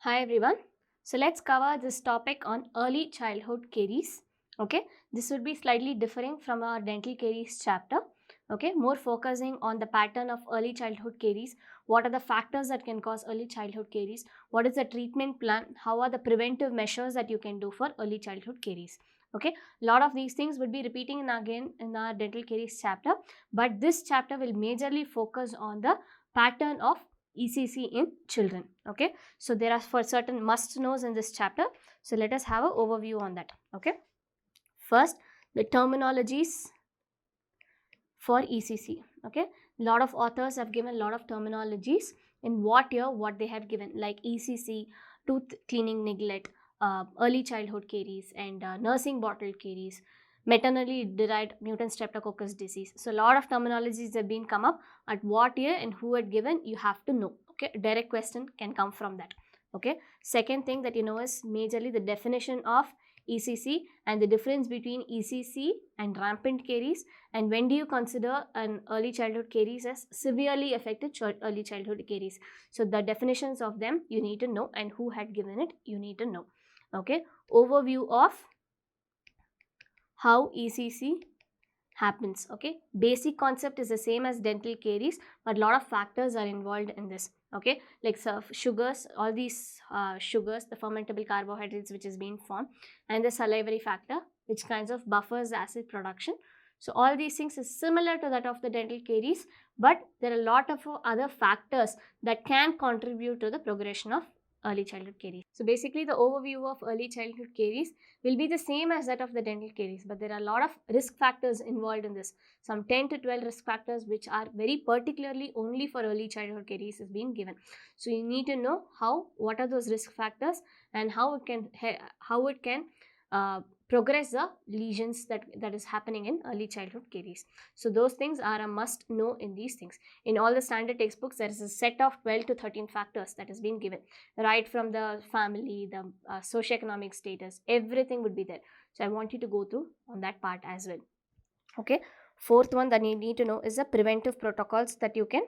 Hi everyone. So let's cover this topic on early childhood caries. Okay, this would be slightly differing from our dental caries chapter. Okay, more focusing on the pattern of early childhood caries. What are the factors that can cause early childhood caries? What is the treatment plan? How are the preventive measures that you can do for early childhood caries? Okay, a lot of these things would be repeating again in our dental caries chapter, but this chapter will majorly focus on the pattern of ECC in children. Okay, so there are for certain must knows in this chapter. So let us have an overview on that. Okay, first the terminologies for ECC. Okay, lot of authors have given a lot of terminologies in what year what they have given, like ECC, tooth cleaning neglect, early childhood caries, and nursing bottle caries, maternally derived mutant streptococcus disease. So a lot of terminologies have been come up. At what year and who had given, you have to know. Okay, direct question can come from that. Okay, second thing that you know is majorly the definition of ECC and the difference between ECC and rampant caries, and when do you consider an early childhood caries as severely affected early childhood caries. So the definitions of them you need to know, and who had given it you need to know. Okay, overview of how ECC happens. Okay, basic concept is the same as dental caries, but a lot of factors are involved in this. Okay, like sugars, all these sugars, the fermentable carbohydrates which is being formed, and the salivary factor which kinds of buffers acid production. So all these things is similar to that of the dental caries, but there are a lot of other factors that can contribute to the progression of early childhood caries. So basically the overview of early childhood caries will be the same as that of the dental caries, but there are a lot of risk factors involved in this. Some 10 to 12 risk factors which are very particularly only for early childhood caries is being given. So you need to know what are those risk factors and how it can progress the lesions that is happening in early childhood caries. So those things are a must know in these things. In all the standard textbooks, there is a set of 12 to 13 factors that has been given, right from the family, the socioeconomic status, everything would be there. So I want you to go through on that part as well. Okay, fourth one that you need to know is the preventive protocols that you can.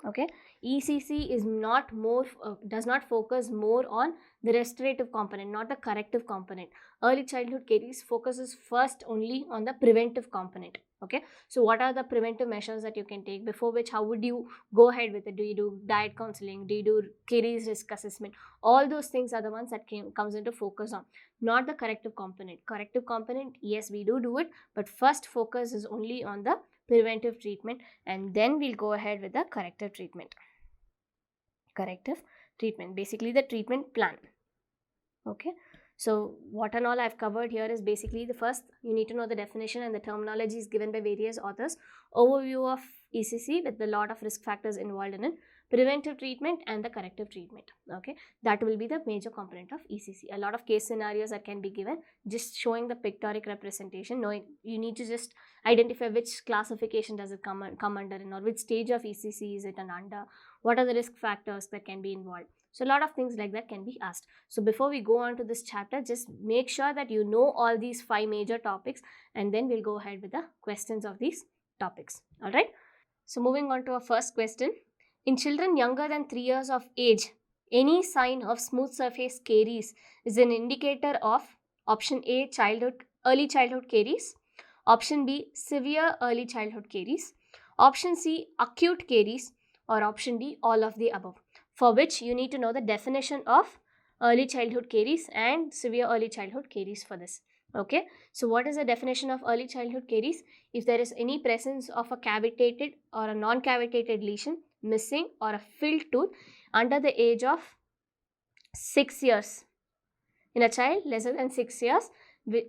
Okay, ECC is not more does not focus more on the restorative component, not the corrective component. Early childhood caries focuses first only on the preventive component. Okay, so what are the preventive measures that you can take, before which how would you go ahead with it? Do you do diet counseling? Do you do caries risk assessment? All those things are the ones that comes into focus on, not the corrective component. Corrective component, yes, we do it, but first focus is only on the preventive treatment, and then we'll go ahead with the corrective treatment. Corrective treatment, basically the treatment plan. Okay, so what and all I've covered here is basically the first, you need to know the definition and the terminology is given by various authors, overview of ECC with a lot of risk factors involved in it, preventive treatment and the corrective treatment. Okay, that will be the major component of ECC. A lot of case scenarios that can be given, just showing the pictorial representation. Knowing, you need to just identify which classification does it come under in, or which stage of ECC is it and under, what are the risk factors that can be involved. So a lot of things like that can be asked. So before we go on to this chapter, just make sure that you know all these 5 major topics, and then we'll go ahead with the questions of these topics. All right. So moving on to our first question. In children younger than 3 years of age, any sign of smooth surface caries is an indicator of option A, early childhood caries, option B, severe early childhood caries, option C, acute caries, or option D, all of the above. For which you need to know the definition of early childhood caries and severe early childhood caries for this. Okay, so what is the definition of early childhood caries? If there is any presence of a cavitated or a non-cavitated lesion, missing, or a filled tooth under the age of 6 years in a child lesser than 6 years,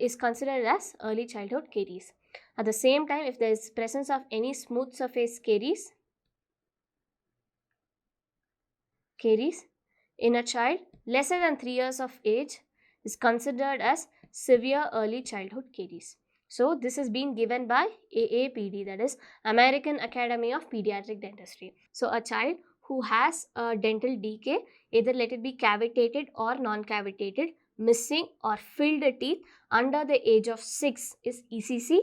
is considered as early childhood caries. At the same time, if there is presence of any smooth surface caries in a child lesser than 3 years of age, is considered as severe early childhood caries. So this is being given by AAPD, that is American Academy of Pediatric Dentistry. So a child who has a dental decay, either let it be cavitated or non-cavitated, missing or filled teeth under the age of 6 is ECC.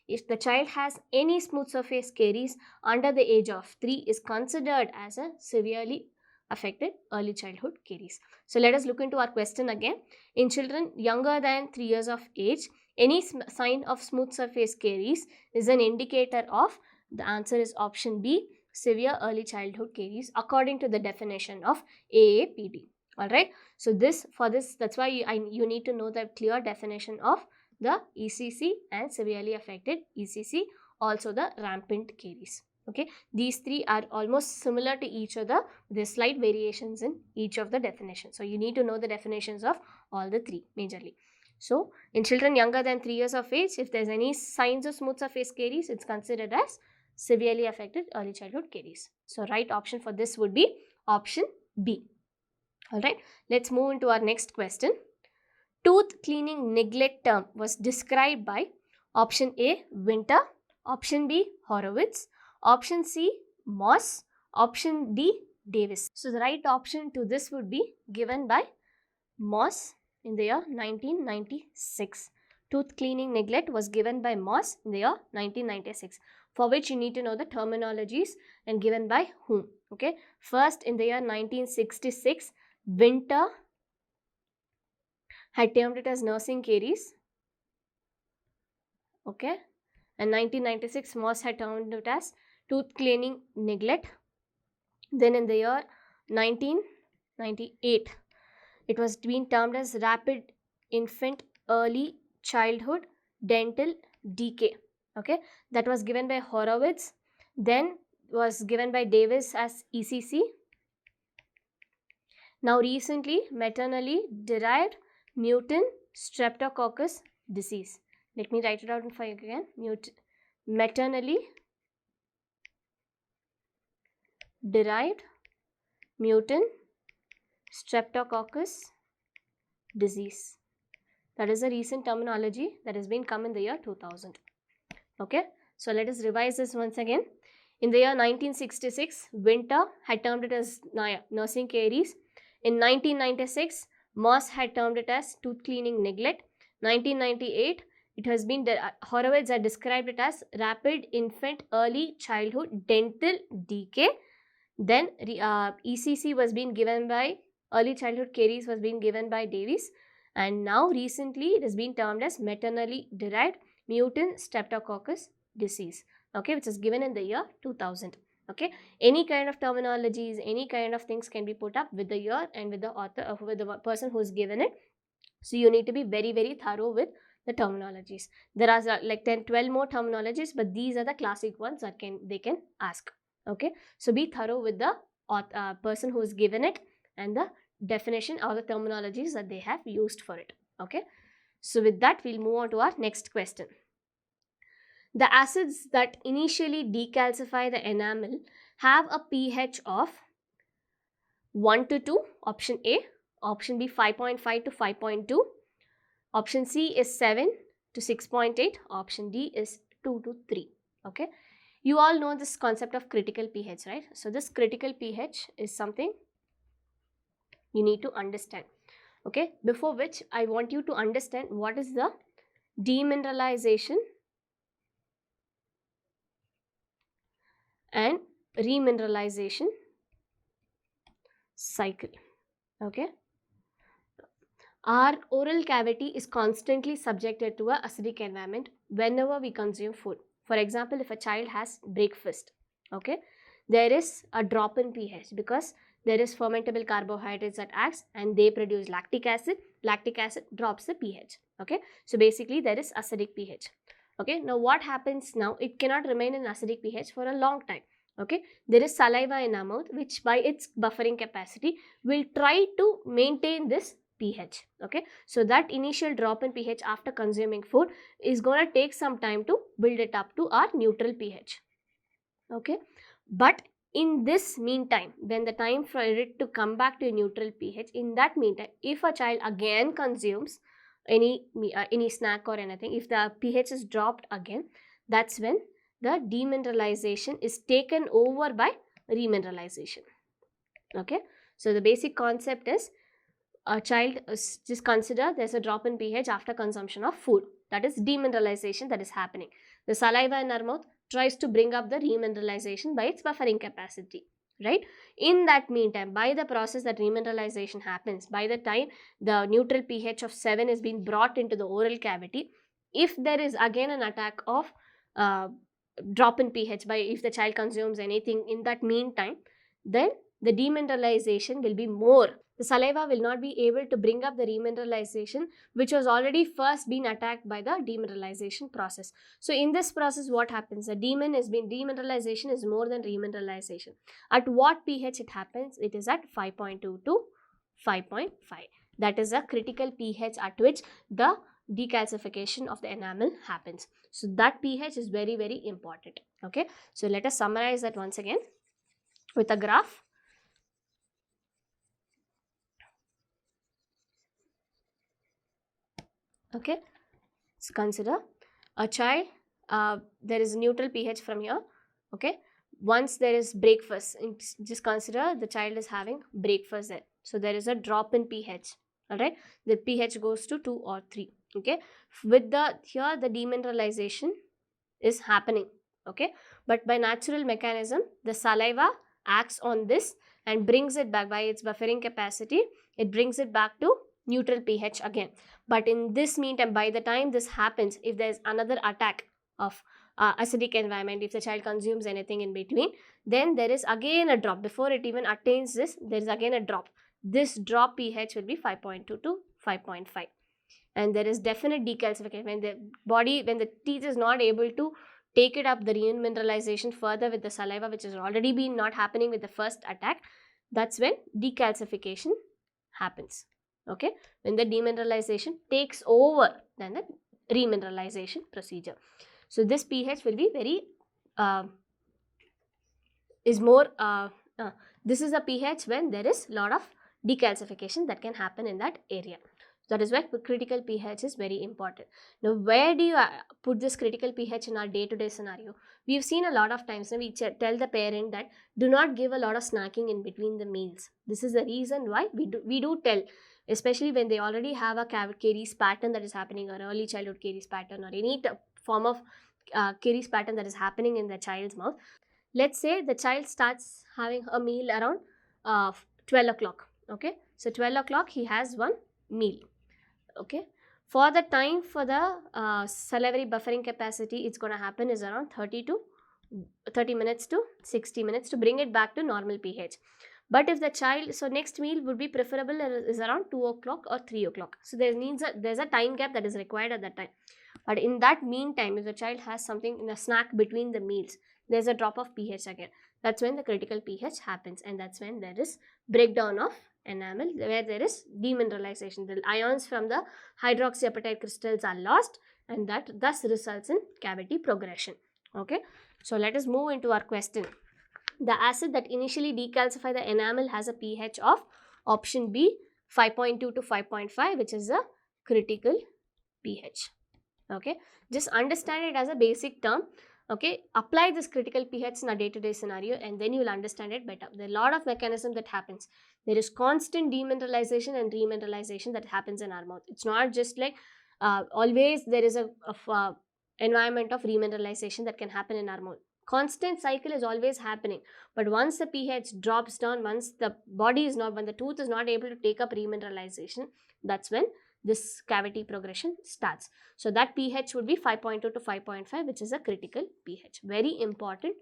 If the child has any smooth surface caries under the age of 3, is considered as a affected early childhood caries. So let us look into our question again. In children younger than 3 years of age, any sign of smooth surface caries is an indicator of, the answer is option B, severe early childhood caries according to the definition of AAPD. Alright, so that's why you need to know the clear definition of the ECC and severely affected ECC, also the rampant caries. Okay, these three are almost similar to each other. There are slight variations in each of the definitions. So you need to know the definitions of all the three majorly. So in children younger than 3 years of age, if there's any signs of smooth surface caries, it's considered as severely affected early childhood caries. So right option for this would be option B. Alright, let's move into our next question. Tooth cleaning neglect term was described by option A, Winter, option B, Horowitz, option C, Moss, option D, Davis. So the right option to this would be given by Moss in the year 1996. Tooth cleaning neglect was given by Moss in the year 1996, for which you need to know the terminologies and given by whom. Okay, first in the year 1966, Winter had termed it as nursing caries. Okay, and 1996 Moss had termed it as tooth cleaning neglect. Then in the year 1998, it was being termed as rapid infant early childhood dental decay. Okay, that was given by Horowitz. Then was given by Davis as ECC. Now recently, maternally derived mutant streptococcus disease. Let me write it out for you again. Maternally derived mutant streptococcus disease. That is a recent terminology that has been come in the year 2000. Okay, so let us revise this once again. In the year 1966, Winter had termed it as nursing caries. In 1996, Moss had termed it as tooth cleaning neglect. 1998, it has been Horowitz had described it as rapid infant early childhood dental decay. Then ECC was being given by early childhood caries was being given by Davis, and now recently it has been termed as maternally derived mutant streptococcus disease. Okay, which is given in the year 2000. Okay, any kind of terminologies, any kind of things can be put up with the year and with the author, with the person who is given it. So you need to be very, very thorough with the terminologies. There are like 10, 12 more terminologies, but these are the classic ones that they can ask. Okay, so be thorough with the person who is given it and the definition or the terminologies that they have used for it. Okay, so with that we'll move on to our next question. The acids that initially decalcify the enamel have a pH of 1 to 2, option A, option B 5.5 to 5.2, option C is 7 to 6.8, option D is 2 to 3. Okay, you all know this concept of critical pH, right? So this critical pH is something you need to understand. Okay, before which I want you to understand what is the demineralization and remineralization cycle. Okay, our oral cavity is constantly subjected to an acidic environment whenever we consume food. For example, if a child has breakfast, okay, there is a drop in pH because there is fermentable carbohydrates that acts and they produce lactic acid. Lactic acid drops the pH. Okay, so basically there is acidic pH. Okay, now what happens now? It cannot remain in acidic pH for a long time. Okay, there is saliva in our mouth which by its buffering capacity will try to maintain this pH. Okay, so that initial drop in pH after consuming food is going to take some time to build it up to our neutral pH. Okay, but in this meantime, when the time for it to come back to a neutral pH, in that meantime, if a child again consumes any snack or anything, if the pH is dropped again, that's when the demineralization is taken over by remineralization. Okay, so the basic concept is a child, just consider there's a drop in pH after consumption of food. That is demineralization that is happening. The saliva in our mouth tries to bring up the remineralization by its buffering capacity. right? In that meantime, by the process that remineralization happens, by the time the neutral pH of 7 is being brought into the oral cavity, if there is again an attack of drop in pH by if the child consumes anything in that meantime, then the demineralization will be more. The saliva will not be able to bring up the remineralization, which was already first been attacked by the demineralization process. So in this process, what happens? The demineralization is more than remineralization. At what pH it happens? It is at 5.2 to 5.5. That is a critical pH at which the decalcification of the enamel happens. So that pH is very, very important. Okay, so let us summarize that once again with a graph. Okay, so consider a child, there is a neutral pH from here. Okay, once there is breakfast, just consider the child is having breakfast there. So there is a drop in pH. All right, the pH goes to 2 or 3. Okay, with the here the demineralization is happening. Okay, but by natural mechanism, the saliva acts on this and brings it back by its buffering capacity. It brings it back to neutral pH again. But in this meantime, by the time this happens, if there is another attack of acidic environment, if the child consumes anything in between, then there is again a drop. Before it even attains this, there is again a drop. This drop pH will be 5.2 to 5.5. And there is definite decalcification. When the teeth is not able to take it up the remineralization further with the saliva, which has already been not happening with the first attack, that's when decalcification happens. Okay, when the demineralization takes over than the remineralization procedure. So this pH will be very this is a pH when there is lot of decalcification that can happen in that area. That is why critical pH is very important. Now, where do you put this critical pH in our day-to-day scenario? We've seen a lot of times, we tell the parent that do not give a lot of snacking in between the meals. This is the reason why we do tell, especially when they already have a caries pattern that is happening, or early childhood caries pattern, or any form of caries pattern that is happening in the child's mouth. Let's say the child starts having a meal around 12 o'clock. Okay, so 12 o'clock he has one meal. Okay, for the time for the salivary buffering capacity, it's going to happen is around 30 minutes to 60 minutes to bring it back to normal pH. But if the child, so next meal would be preferable is around 2 o'clock or 3 o'clock. So there's a time gap that is required at that time. But in that meantime, if the child has something in a snack between the meals, there's a drop of pH again. That's when the critical pH happens, and that's when there is breakdown of enamel, where there is demineralization. The ions from the hydroxyapatite crystals are lost, and that thus results in cavity progression. Okay, so let us move into our question. The acid that initially decalcify the enamel has a pH of option B 5.2 to 5.5, which is a critical pH. Okay, just understand it as a basic term. Okay, apply this critical pH in a day-to-day scenario, and then you will understand it better. There are a lot of mechanism that happens. There is constant demineralization and remineralization that happens in our mouth. It's not just like always there is a environment of remineralization that can happen in our mouth. Constant cycle is always happening, but once the pH drops down, once the when the tooth is not able to take up remineralization, that's when this cavity progression starts. So that pH would be 5.2 to 5.5, which is a critical pH. Very important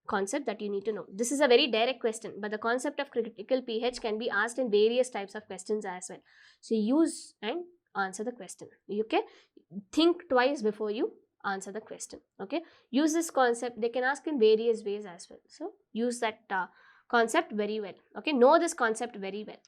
concept that you need to know. This is a very direct question, but the concept of critical pH can be asked in various types of questions as well. So use and answer the question. Okay, think twice before you answer the question. Okay, use this concept. They can ask in various ways as well. So use that concept very well. Okay, know this concept very well.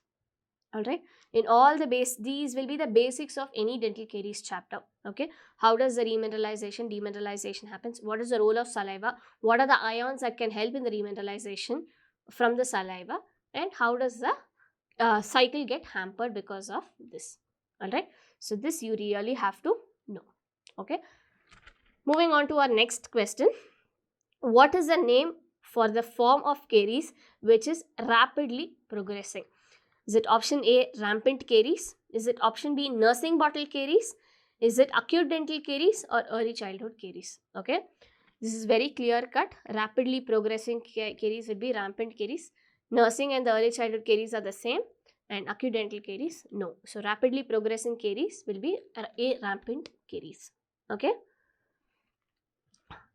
All right, in all the these will be the basics of any dental caries chapter. Okay, how does the remineralization, demineralization happens? What is the role of saliva? What are the ions that can help in the remineralization from the saliva? And how does the cycle get hampered because of this? All right, so this you really have to know. Okay, moving on to our next question. What is the name for the form of caries which is rapidly progressing? Is it option A, rampant caries? Is it option B, nursing bottle caries? Is it acute dental caries or early childhood caries? Okay, This is very clear cut. Rapidly progressing caries will be rampant caries. Nursing and the early childhood caries are the same, and acute dental caries, no. So rapidly progressing caries will be a rampant caries. Okay.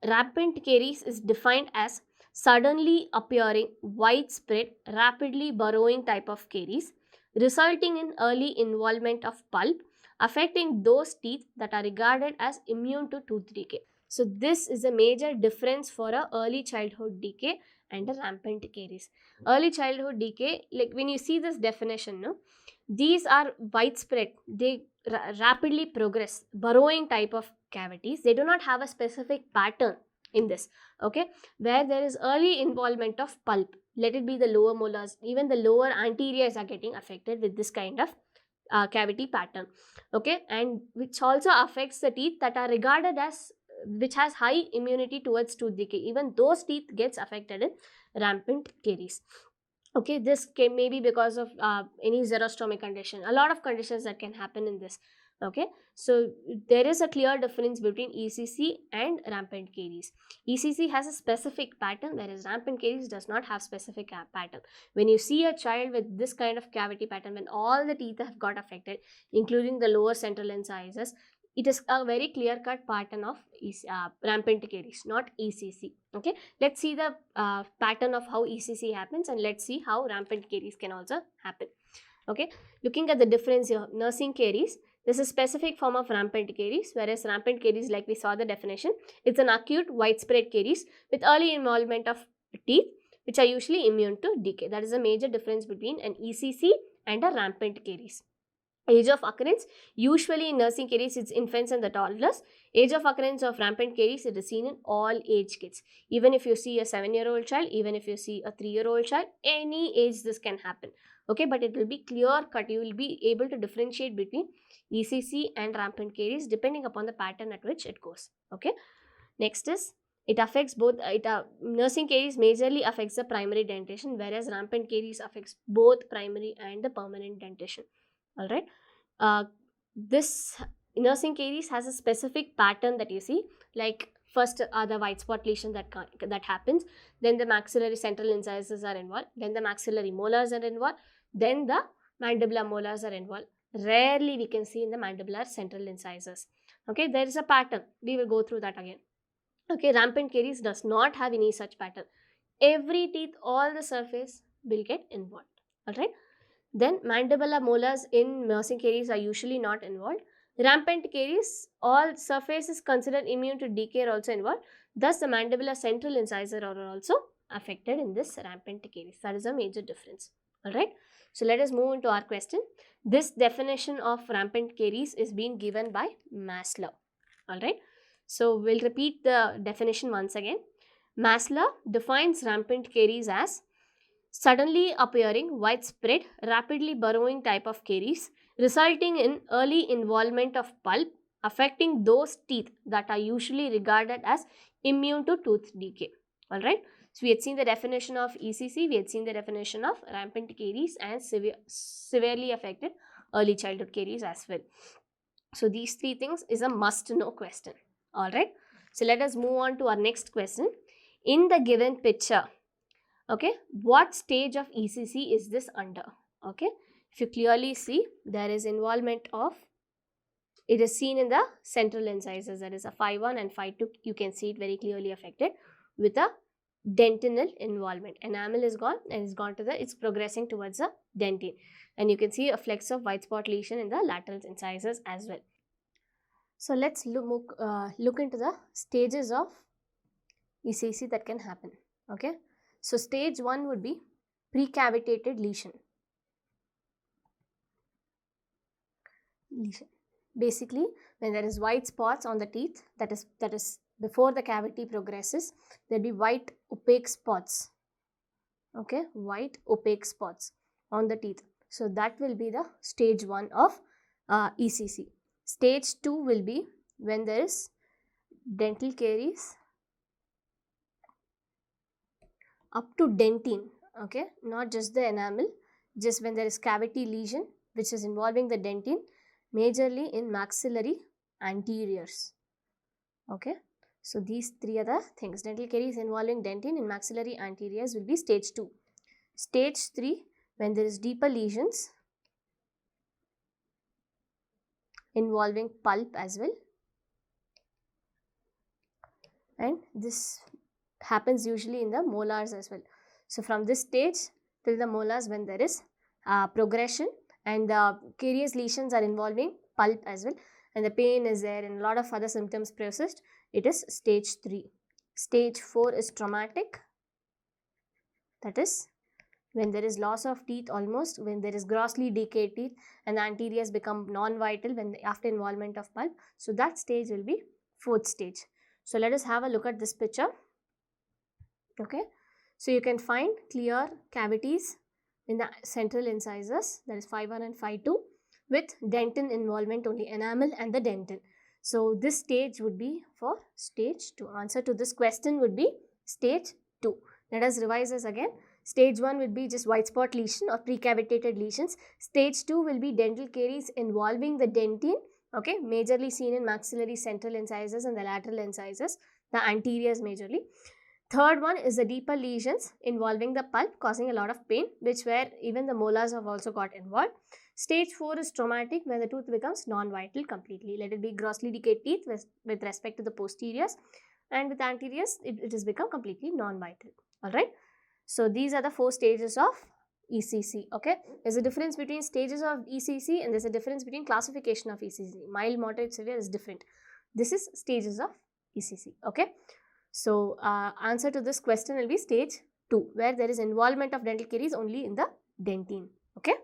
Rampant caries is defined as suddenly appearing, widespread, rapidly burrowing type of caries, resulting in early involvement of pulp, affecting those teeth that are regarded as immune to tooth decay. So this is a major difference for a early childhood decay and a rampant caries. Early childhood decay, like when you see this definition, no, these are widespread. They rapidly progress, burrowing type of cavities. They do not have a specific pattern in this. Okay, where there is early involvement of pulp. Let it be the lower molars, even the lower anteriors are getting affected with this kind of cavity pattern. Okay, and which also affects the teeth that are regarded as which has high immunity towards tooth decay. Even those teeth gets affected in rampant caries. Okay, this can maybe because of any xerostomy condition, a lot of conditions that can happen in this. Okay, so there is a clear difference between ECC and rampant caries. ECC has a specific pattern, whereas rampant caries does not have specific pattern. When you see a child with this kind of cavity pattern, when all the teeth have got affected, including the lower central incisors, it is a very clear cut pattern of rampant caries, not ECC. Okay, let's see the pattern of how ECC happens, and let's see how rampant caries can also happen. Okay, looking at the difference here, nursing caries, this is a specific form of rampant caries, whereas rampant caries, like we saw the definition, it's an acute widespread caries with early involvement of teeth which are usually immune to decay. That is a major difference between an ECC and a rampant caries. Age of occurrence, usually in nursing caries it's infants and the toddlers. Age of occurrence of rampant caries, it is seen in all age kids. Even if you see a 7-year-old child, even if you see a 3-year-old child, any age this can happen. Okay, but it will be clear cut. You will be able to differentiate between ECC and rampant caries depending upon the pattern at which it goes. Okay, next is it affects both. Nursing caries majorly affects the primary dentition, whereas rampant caries affects both primary and the permanent dentition. All right, this nursing caries has a specific pattern that you see, like first the white spot lesion that happens, then the maxillary central incisors are involved, then the maxillary molars are involved, then the mandibular molars are involved. Rarely we can see in the mandibular central incisors. Okay, there is a pattern, we will go through that again. Okay, rampant caries does not have any such pattern. Every teeth, all the surface will get involved. All right, then mandibular molars in nursing caries are usually not involved. Rampant caries, all surface is considered immune to decay are also involved. Thus, the mandibular central incisor are also affected in this rampant caries. That is a major difference. Alright. So, let us move into our question. This definition of rampant caries is being given by Maslow. Alright. So, we'll repeat the definition once again. Maslow defines rampant caries as suddenly appearing, widespread, rapidly burrowing type of caries, resulting in early involvement of pulp, affecting those teeth that are usually regarded as immune to tooth decay. Alright, so we had seen the definition of ECC, we had seen the definition of rampant caries and severely affected early childhood caries as well. So these three things is a must know question. Alright, so let us move on to our next question. In the given picture, okay, what stage of ECC is this under? Okay, if you clearly see, there is involvement of, it is seen in the central incisors, that is a phi 1 and phi 2, you can see it very clearly affected with a dentinal involvement. Enamel is gone and it's gone to the, it's progressing towards the dentine, and you can see a flex of white spot lesion in the lateral incisors as well. So let's look into the stages of ECC that can happen. Okay, so stage 1 would be precavitated lesion. Basically, when there is white spots on the teeth, that is before the cavity progresses, there'll be white opaque spots. Okay, white opaque spots on the teeth. So that will be the stage 1 of ECC. Stage 2 will be when there is dental caries up to dentine. Okay, not just the enamel, just when there is cavity lesion which is involving the dentine, majorly in maxillary anteriors. Okay, So these three are the things. Dental caries involving dentine in maxillary anteriors will be stage 2. Stage 3, when there is deeper lesions involving pulp as well, and this happens usually in the molars as well. So from this stage till the molars, when there is progression and the carious lesions are involving pulp as well, and the pain is there and a lot of other symptoms persist, it is stage 3. Stage 4 is traumatic, that is when there is loss of teeth almost, when there is grossly decayed teeth and the anteriors become non-vital when after involvement of pulp. So that stage will be 4th stage. So let us have a look at this picture. Okay, so you can find clear cavities in the central incisors, that is 5-1 and 5-2, with dentin involvement only, enamel and the dentin. So this stage would be for stage 2. Answer to this question would be stage 2. Let us revise this again. Stage 1 would be just white spot lesion or precavitated lesions. Stage 2 will be dental caries involving the dentine, okay, majorly seen in maxillary central incisors and the lateral incisors, the anteriors majorly. Third one is the deeper lesions involving the pulp causing a lot of pain, which where even the molars have also got involved. Stage 4 is traumatic, when the tooth becomes non-vital completely. Let it be grossly decayed teeth with respect to the posteriors, and with anteriors it has become completely non-vital. Alright. So these are the 4 stages of ECC. Okay, there's a difference between stages of ECC and there's a difference between classification of ECC. Mild, moderate, severe is different. This is stages of ECC. Okay, so answer to this question will be stage 2, where there is involvement of dental caries only in the dentine. Okay.